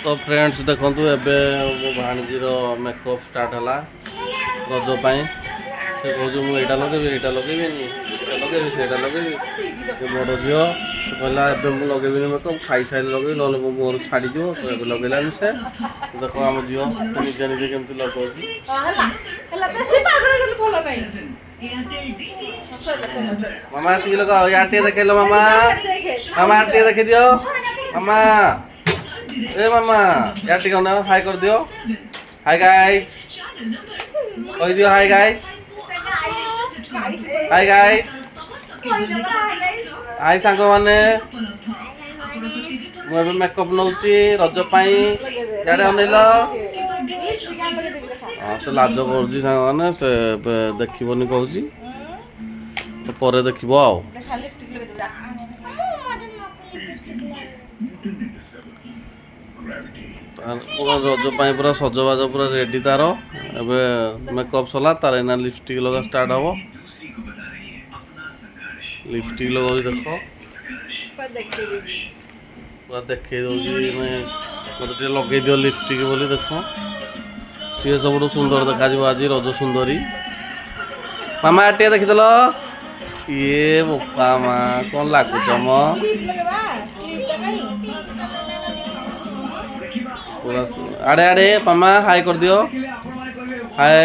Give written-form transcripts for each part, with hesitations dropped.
तो फ्रेंड्स देखो एबे मो भाणीजीर मेकअप स्टार्ट है रज से कह मुझा लगेबी यहाँ लगेबी से लगेबी बड़ झील से कहला मुझे लगेबी मेकअप खाई सारे लगेबी ना मो मुहर छाड़ी तो लगेलानी से देख आम झील निजे निजे केमती लगे मामा टी लगाओ यार टे देखे लो मामा मामा टे देखे दियो मामा ए मामा यार टी कौन हाय कर दियो हाय गाइस कह दियो hi guys hi guys hi सांग माने मुझे मेकअप नौची रज पाई यारे अनेल हाँ से लाज कर सांग मैंने से देखनी कहूँ तो पर देख रज पूरा सजबाज पूरा रेडी तार एवं मेकअप सरला तार एना लिपस्टिक लगा स्टार्ट हम लिपस्टिक लगा देख पूरा देखे मत लगे दियो लिपस्टिक बोली देख सी सब सुंदर देखा आज रज सुंदरी मामा टे देखीदेल ये बोपा माँ कौन लगुच म पूरा आड़े आड़े मामा हाय कर दियो हाय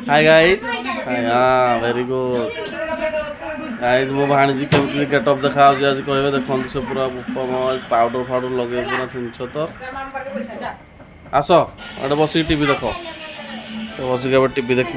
हाय गाइस हाँ वेरी गुड गाइस मो भाणीजी केमती गेटअप देखा आज कहे देखते से पूरा पाउडर फाउडर लगे पूरा फिनिश तो आस अरे बस टीवी देख बसिक टीवी देख